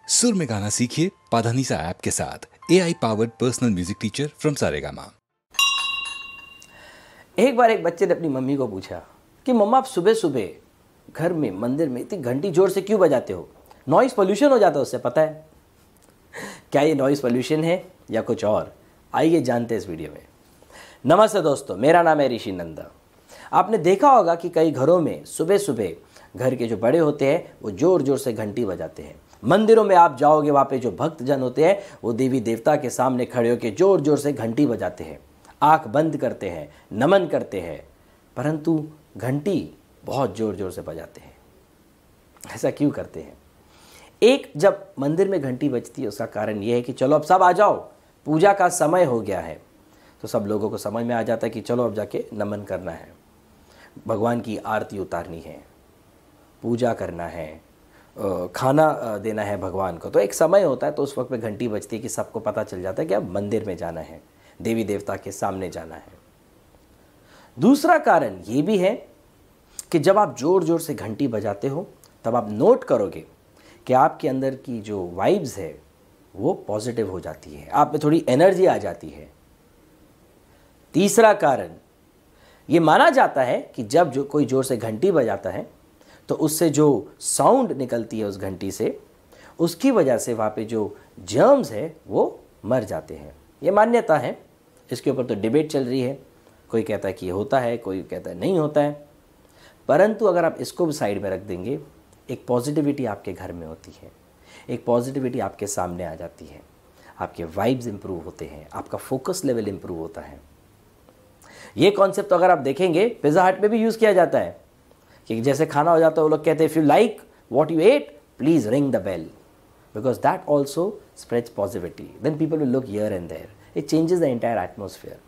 सुर में गाना सीखिए पाधानीसा ऐप के साथ। AI powered personal music teacher from Saregama. एक बार एक बच्चे ने अपनी मम्मी को पूछा कि मम्मा आप सुबह सुबह घर में मंदिर में इतनी घंटी जोर से क्यों बजाते हो? नॉइस पोल्यूशन हो जाता है उससे, पता है? क्या ये नॉइस पोल्यूशन है या कुछ और? आइए जानते हैं इस वीडियो में। नमस्ते दोस्तों, मेरा नाम है ऋषि नंदा। आपने देखा होगा कि कई घरों में सुबह सुबह घर के जो बड़े होते हैं वो जोर जोर से घंटी बजाते हैं। मंदिरों में आप जाओगे, वहाँ पे जो भक्तजन होते हैं वो देवी देवता के सामने खड़े होकर जोर जोर से घंटी बजाते हैं, आंख बंद करते हैं, नमन करते हैं, परंतु घंटी बहुत जोर जोर से बजाते हैं। ऐसा क्यों करते हैं? एक, जब मंदिर में घंटी बजती है उसका कारण यह है कि चलो अब सब आ जाओ, पूजा का समय हो गया है। तो सब लोगों को समझ में आ जाता है कि चलो अब जाके नमन करना है, भगवान की आरती उतारनी है, पूजा करना है, खाना देना है भगवान को। तो एक समय होता है, तो उस वक्त में घंटी बजती है कि सबको पता चल जाता है कि अब मंदिर में जाना है, देवी देवता के सामने जाना है। दूसरा कारण ये भी है कि जब आप जोर जोर से घंटी बजाते हो तब आप नोट करोगे कि आपके अंदर की जो वाइब्स है वो पॉजिटिव हो जाती है, आप में थोड़ी एनर्जी आ जाती है। तीसरा कारण ये माना जाता है कि जब जो कोई जोर से घंटी बजाता है तो उससे जो साउंड निकलती है उस घंटी से, उसकी वजह से वहाँ पे जो जर्म्स है वो मर जाते हैं। ये मान्यता है, इसके ऊपर तो डिबेट चल रही है। कोई कहता है कि ये होता है, कोई कहता है नहीं होता है। परंतु अगर आप इसको भी साइड में रख देंगे, एक पॉजिटिविटी आपके घर में होती है, एक पॉजिटिविटी आपके सामने आ जाती है, आपके वाइब्स इंप्रूव होते हैं, आपका फोकस लेवल इंप्रूव होता है। ये कॉन्सेप्ट अगर आप देखेंगे पिज़्ज़ा हट में भी यूज़ किया जाता है कि जैसे खाना हो जाता है वो लोग कहते हैं if you like what you ate please ring the bell, because that also spreads positivity, then people will look here and there, it changes the entire atmosphere.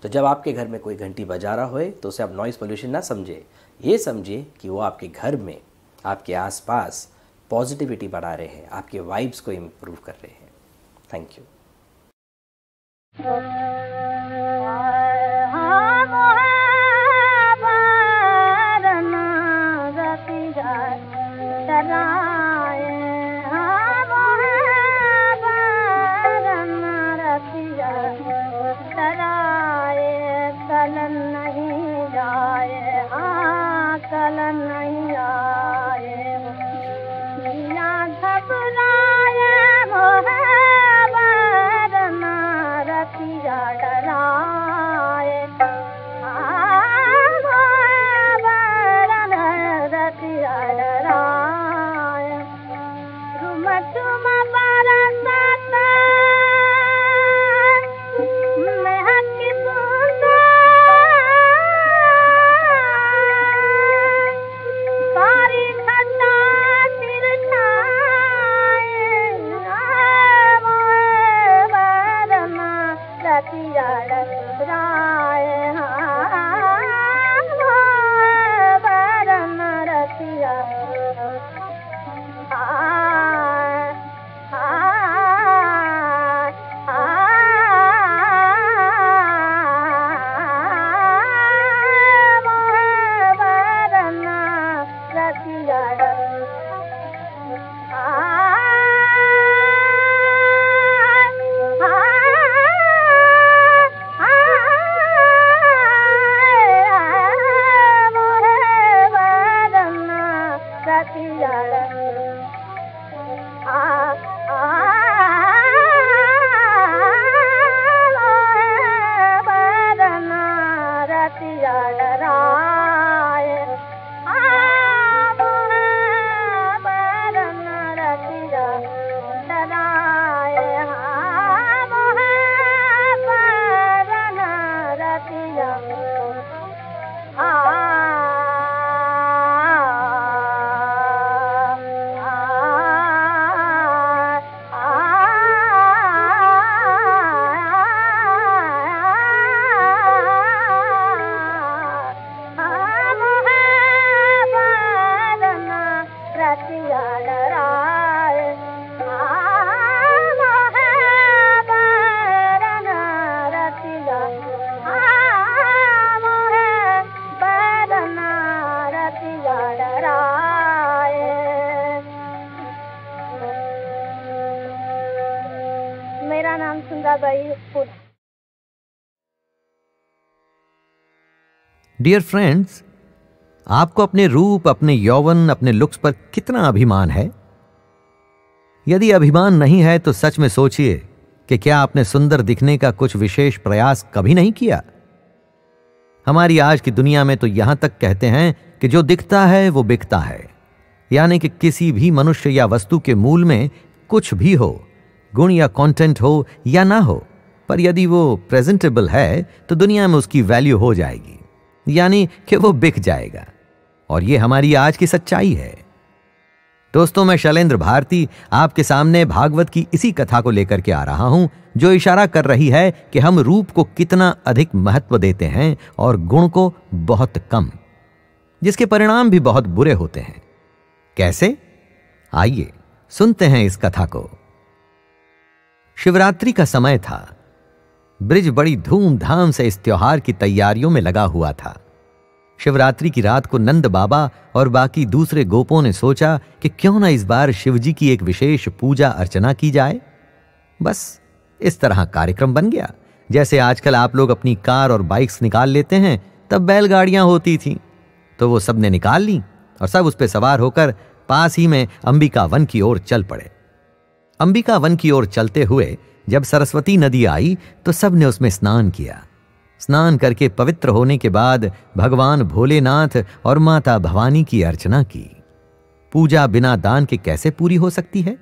तो जब आपके घर में कोई घंटी बजा रहा हो तो उसे आप नॉइस पोल्यूशन ना समझे, ये समझिए कि वो आपके घर में, आपके आसपास पॉजिटिविटी बढ़ा रहे हैं, आपके वाइब्स को इम्प्रूव कर रहे हैं। Thank you. मेरा नाम सुंदरबाई पुणे। डियर फ्रेंड्स, आपको अपने रूप, अपने यौवन, अपने लुक्स पर कितना अभिमान है? यदि अभिमान नहीं है तो सच में सोचिए कि क्या आपने सुंदर दिखने का कुछ विशेष प्रयास कभी नहीं किया? हमारी आज की दुनिया में तो यहां तक कहते हैं कि जो दिखता है वो बिकता है, यानी कि किसी भी मनुष्य या वस्तु के मूल में कुछ भी हो, गुण या कंटेंट हो या ना हो, पर यदि वो प्रेजेंटेबल है तो दुनिया में उसकी वैल्यू हो जाएगी, यानी कि वो बिक जाएगा। और ये हमारी आज की सच्चाई है। दोस्तों, मैं शैलेंद्र भारती आपके सामने भागवत की इसी कथा को लेकर के आ रहा हूं, जो इशारा कर रही है कि हम रूप को कितना अधिक महत्व देते हैं और गुण को बहुत कम, जिसके परिणाम भी बहुत बुरे होते हैं। कैसे? आइए सुनते हैं इस कथा को। शिवरात्रि का समय था। ब्रिज बड़ी धूमधाम से इस त्योहार की तैयारियों में लगा हुआ था। शिवरात्रि की रात को नंद बाबा और बाकी दूसरे गोपों ने सोचा कि क्यों ना इस बार शिवजी की एक विशेष पूजा अर्चना की जाए। बस इस तरह कार्यक्रम बन गया। जैसे आजकल आप लोग अपनी कार और बाइक्स निकाल लेते हैं, तब बैलगाड़ियां होती थीं, तो वो सब ने निकाल ली और सब उस पर सवार होकर पास ही में अंबिका वन की ओर चल पड़े। अंबिका वन की ओर चलते हुए जब सरस्वती नदी आई तो सब ने उसमें स्नान किया। स्नान करके पवित्र होने के बाद भगवान भोलेनाथ और माता भवानी की अर्चना की। पूजा बिना दान के कैसे पूरी हो सकती है?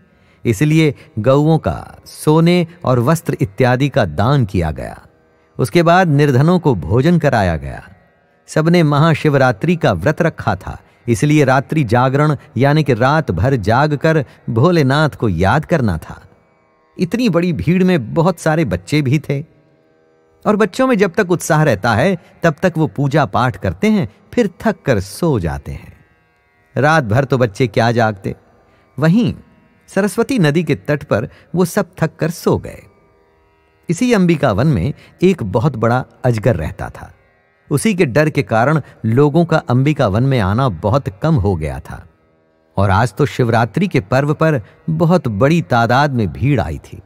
इसलिए गौओं का, सोने और वस्त्र इत्यादि का दान किया गया। उसके बाद निर्धनों को भोजन कराया गया। सबने महाशिवरात्रि का व्रत रखा था, इसलिए रात्रि जागरण यानी कि रात भर जाग कर भोलेनाथ को याद करना था। इतनी बड़ी भीड़ में बहुत सारे बच्चे भी थे, और बच्चों में जब तक उत्साह रहता है तब तक वो पूजा पाठ करते हैं, फिर थक कर सो जाते हैं। रात भर तो बच्चे क्या जागते। वहीं सरस्वती नदी के तट पर वो सब थक कर सो गए। इसी अंबिका वन में एक बहुत बड़ा अजगर रहता था। उसी के डर के कारण लोगों का अंबिका वन में आना बहुत कम हो गया था, और आज तो शिवरात्रि के पर्व पर बहुत बड़ी तादाद में भीड़ आई थी।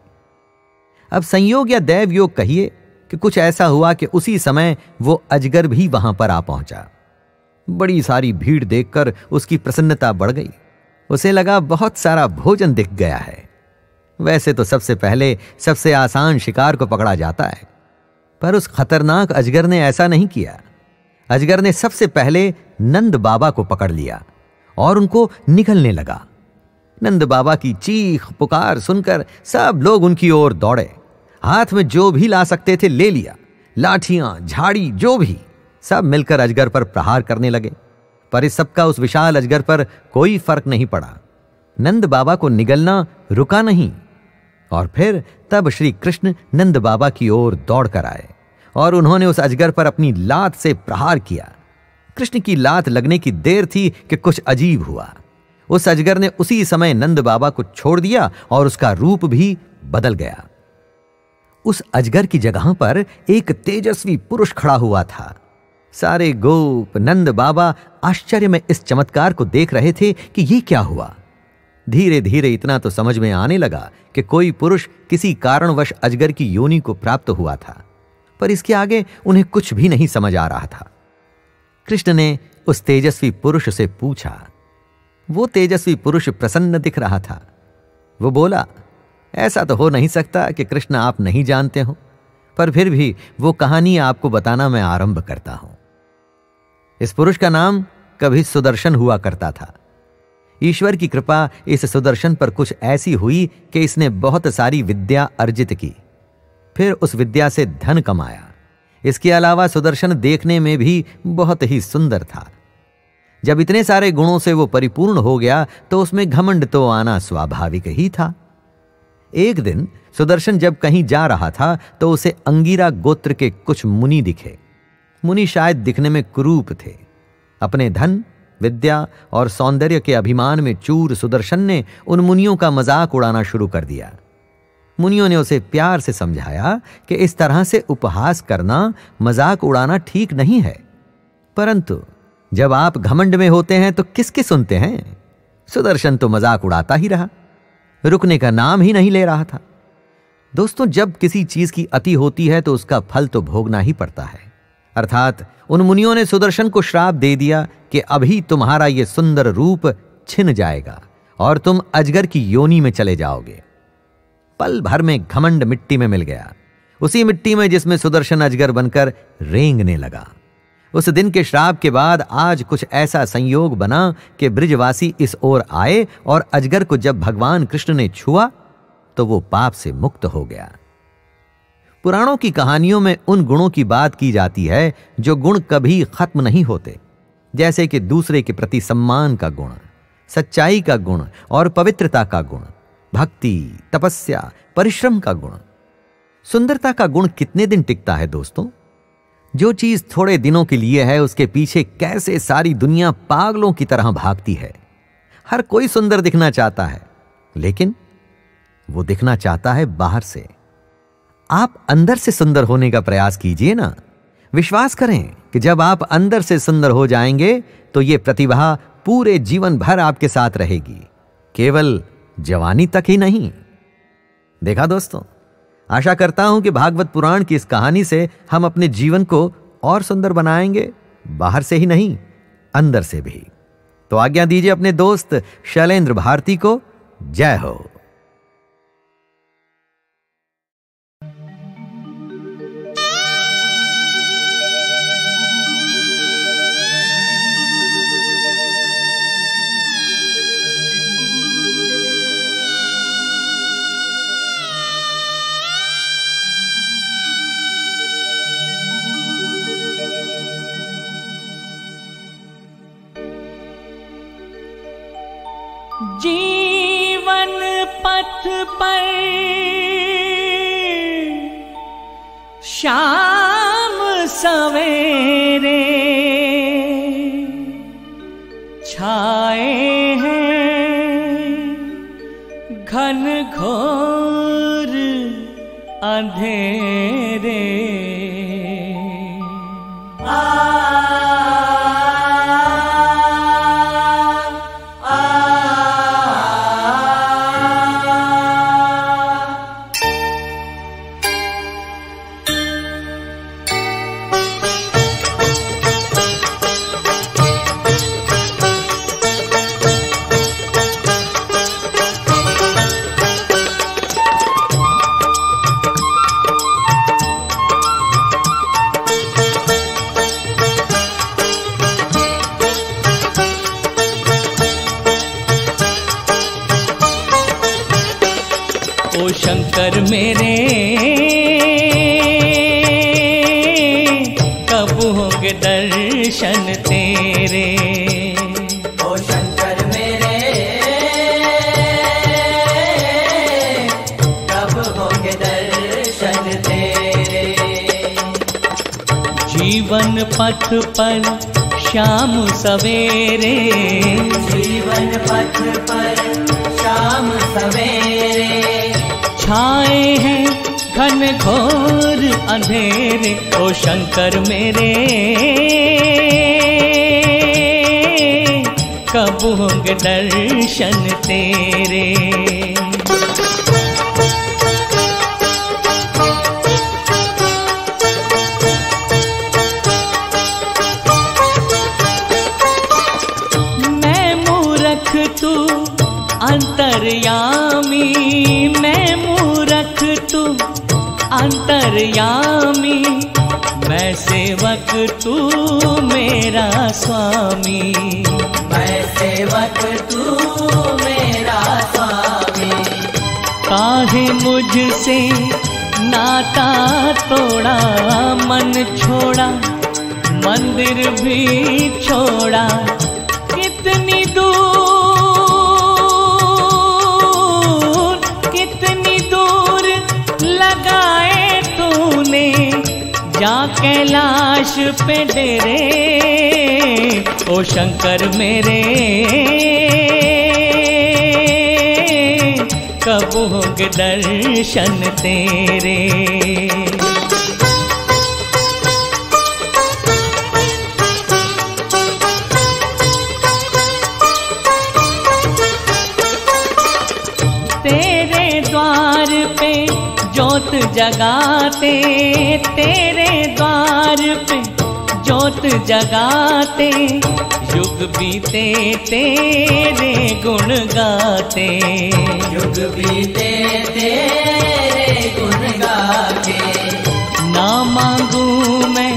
अब संयोग या दैव योग कहिए कि कुछ ऐसा हुआ कि उसी समय वो अजगर भी वहां पर आ पहुंचा। बड़ी सारी भीड़ देखकर उसकी प्रसन्नता बढ़ गई। उसे लगा बहुत सारा भोजन दिख गया है। वैसे तो सबसे पहले सबसे आसान शिकार को पकड़ा जाता है, पर उस खतरनाक अजगर ने ऐसा नहीं किया। अजगर ने सबसे पहले नंद बाबा को पकड़ लिया और उनको निगलने लगा। नंद बाबा की चीख पुकार सुनकर सब लोग उनकी ओर दौड़े। हाथ में जो भी ला सकते थे ले लिया। लाठियां, झाड़ी, जो भी, सब मिलकर अजगर पर प्रहार करने लगे, पर इस सबका उस विशाल अजगर पर कोई फर्क नहीं पड़ा। नंद बाबा को निगलना रुका नहीं, और फिर तब श्री कृष्ण नंद बाबा की ओर दौड़कर आए और उन्होंने उस अजगर पर अपनी लात से प्रहार किया। कृष्ण की लात लगने की देर थी कि कुछ अजीब हुआ। उस अजगर ने उसी समय नंद बाबा को छोड़ दिया और उसका रूप भी बदल गया। उस अजगर की जगह पर एक तेजस्वी पुरुष खड़ा हुआ था। सारे गोप, नंद बाबा आश्चर्य में इस चमत्कार को देख रहे थे कि ये क्या हुआ। धीरे धीरे इतना तो समझ में आने लगा कि कोई पुरुष किसी कारणवश अजगर की योनि को प्राप्त हुआ था, पर इसके आगे उन्हें कुछ भी नहीं समझ आ रहा था। कृष्ण ने उस तेजस्वी पुरुष से पूछा। वो तेजस्वी पुरुष प्रसन्न दिख रहा था। वो बोला, ऐसा तो हो नहीं सकता कि कृष्ण आप नहीं जानते हो, पर फिर भी वो कहानी आपको बताना मैं आरंभ करता हूं। इस पुरुष का नाम कभी सुदर्शन हुआ करता था। ईश्वर की कृपा इस सुदर्शन पर कुछ ऐसी हुई कि इसने बहुत सारी विद्या अर्जित की, फिर उस विद्या से धन कमाया। इसके अलावा सुदर्शन देखने में भी बहुत ही सुंदर था। जब इतने सारे गुणों से वो परिपूर्ण हो गया तो उसमें घमंड तो आना स्वाभाविक ही था। एक दिन सुदर्शन जब कहीं जा रहा था तो उसे अंगीरा गोत्र के कुछ मुनि दिखे। मुनि शायद दिखने में कुरूप थे। अपने धन, विद्या और सौंदर्य के अभिमान में चूर सुदर्शन ने उन मुनियों का मजाक उड़ाना शुरू कर दिया। मुनियों ने उसे प्यार से समझाया कि इस तरह से उपहास करना, मजाक उड़ाना ठीक नहीं है, परंतु जब आप घमंड में होते हैं तो किसकी सुनते हैं। सुदर्शन तो मजाक उड़ाता ही रहा, रुकने का नाम ही नहीं ले रहा था। दोस्तों, जब किसी चीज की अति होती है तो उसका फल तो भोगना ही पड़ता है। अर्थात उन मुनियों ने सुदर्शन को श्राप दे दिया कि अभी तुम्हारा यह सुंदर रूप छिन जाएगा और तुम अजगर की योनि में चले जाओगे। पल भर में घमंड मिट्टी में मिल गया, उसी मिट्टी में जिसमें सुदर्शन अजगर बनकर रेंगने लगा। उस दिन के श्राप के बाद आज कुछ ऐसा संयोग बना कि ब्रिजवासी इस ओर आए और अजगर को जब भगवान कृष्ण ने छुआ तो वो पाप से मुक्त हो गया। पुराणों की कहानियों में उन गुणों की बात की जाती है जो गुण कभी खत्म नहीं होते, जैसे कि दूसरे के प्रति सम्मान का गुण, सच्चाई का गुण और पवित्रता का गुण, भक्ति, तपस्या, परिश्रम का गुण। सुंदरता का गुण कितने दिन टिकता है दोस्तों? जो चीज थोड़े दिनों के लिए है उसके पीछे कैसे सारी दुनिया पागलों की तरह भागती है। हर कोई सुंदर दिखना चाहता है, लेकिन वो दिखना चाहता है बाहर से। आप अंदर से सुंदर होने का प्रयास कीजिए ना। विश्वास करें कि जब आप अंदर से सुंदर हो जाएंगे तो ये प्रतिभा पूरे जीवन भर आपके साथ रहेगी, केवल जवानी तक ही नहीं। देखा दोस्तों, आशा करता हूं कि भागवत पुराण की इस कहानी से हम अपने जीवन को और सुंदर बनाएंगे, बाहर से ही नहीं, अंदर से भी। तो आज्ञा दीजिए अपने दोस्त शैलेंद्र भारती को। जय हो। जीवन पथ पर शाम सवेरे छाए हैं घन घोर अंधेरे। ओ शंकर मेरे कब होंगे दर्शन तेरे। ओ शंकर मेरे कब होंगे दर्शन तेरे। जीवन पथ पर शाम सवेरे, जीवन पथ पर शाम सवेरे छाए हैं घन घोर अंधेरे। ओ शंकर मेरे कब होंगे दर्शन तेरे। मैं मूर्ख तू अंतर्यामी, मैं मूर्ख तू अंतर्यामी, मैं सेवक तू मेरा स्वामी। मैं सेवक तू मेरा स्वामी। काहे मुझसे नाता तोड़ा, मन छोड़ा मंदिर भी छोड़ा। कितनी दूर लगाए तूने जा कैलाश पे डेरे। ओ शंकर मेरे कब होंगे दर्शन तेरे। तेरे द्वार पे जो जोत जगाते तेरे द्वार पे, जोत जगाते युग बीते तेरे गुण गाते, युग बीते तेरे गुण गाते। ना मांगू मैं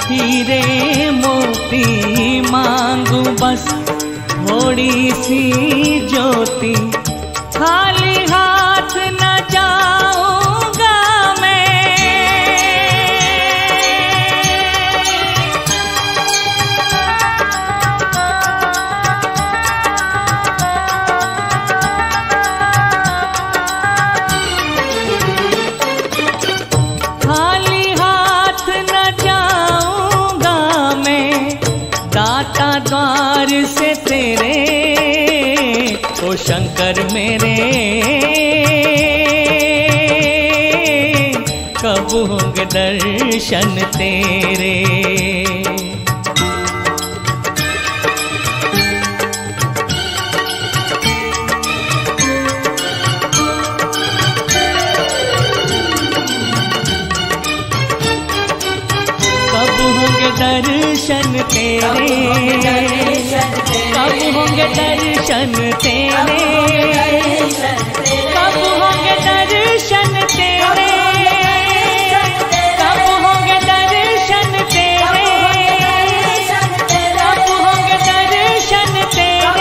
हीरे मोती, मांगू बस थोड़ी सी ज्योति, खाली हाथ न जाऊंगा मैं। खाली हाथ न जाऊंगा मैं, दाता द्वार से तेरे, ओ शंकर मेरे कब होंगे दर्शन तेरे। कब होंगे दर्शन तेरे, कब होंगे दर्शन तेरे, कब होंगे दर्शन तेरे, कब होंगे दर्शन तेरे, कब होंगे दर्शन तेरे।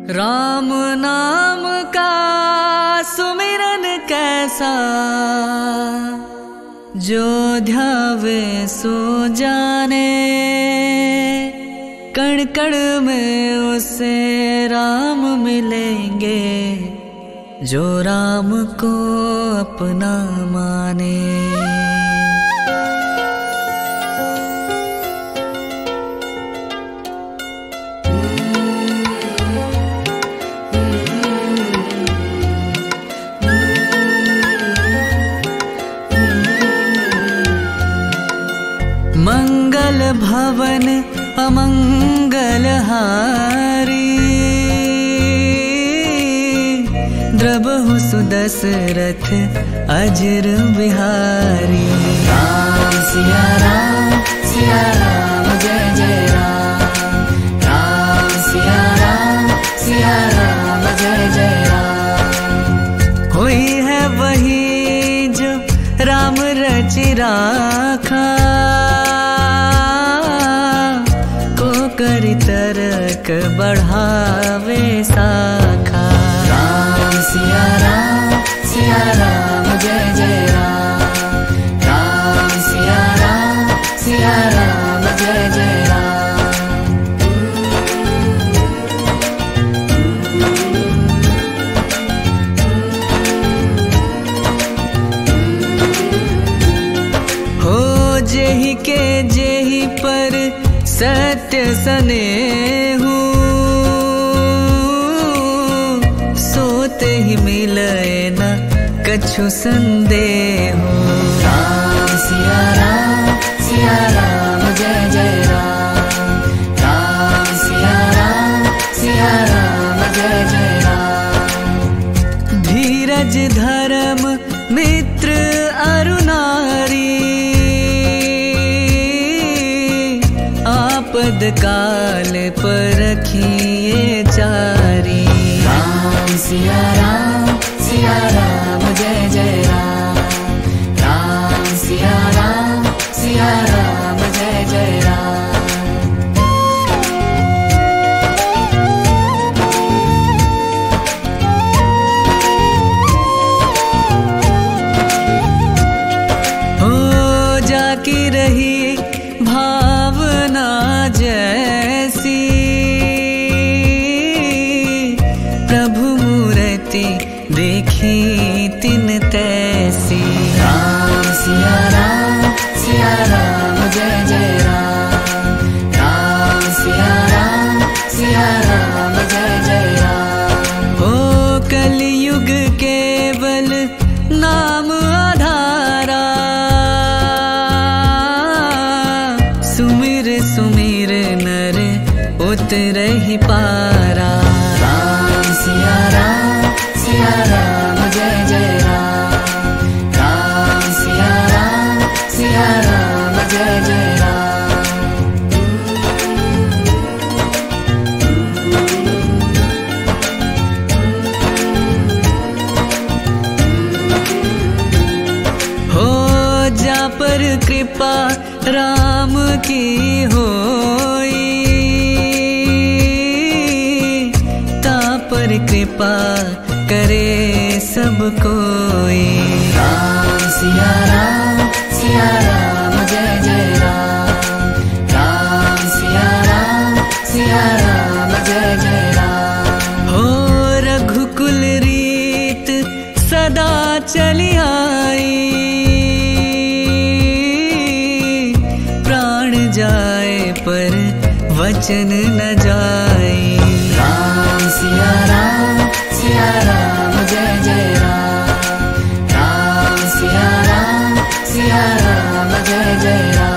राम नाम का सुमिरन कैसा, जो ध्यावे सो जाने, कण कण में उसे राम मिलेंगे, जो राम को अपना माने। मंगल भवन अमंगल हारी, द्रबहु सुदशरथ अजर बिहारी। राम सिया राम जय जय राम, राम सिया राम जय जय राम। कोई है वही जो राम रच राखा, करि तरक बढ़ावे साखा। राम सिया राम जय जय राम, राम सिया राम जय जय राम। हो जेहि के जेहि पर सत्य स्नेहु, सोते ही मिले न कछु संदेहु। राम सिया राम जय जय राम, राम सिया राम जय जय राम। धीरज धर्म मित्र अरु नारी, आपद काल पर रखिए चारी। राम सिया राम जय जय राम, राम सिया राम जय जय राम। हो जाकी रही भावना जैसी, प्रभु मूर्ति देखी तिन तैसी। राम सिया राम जय जय राम, राम सिया राम जय जय राम। हो कलयुग केवल नाम आधारा, पर कृपा राम की होई, ता पर कृपा करे सब कोई। राम सिया राम जय जय राम, राम सिया राम जय जय राम। हो रघुकुल रीत सदा चली आई, प्राण जाए पर वचन न जाए। राम सिया राम जय जय राम, राम सिया राम जय जय राम।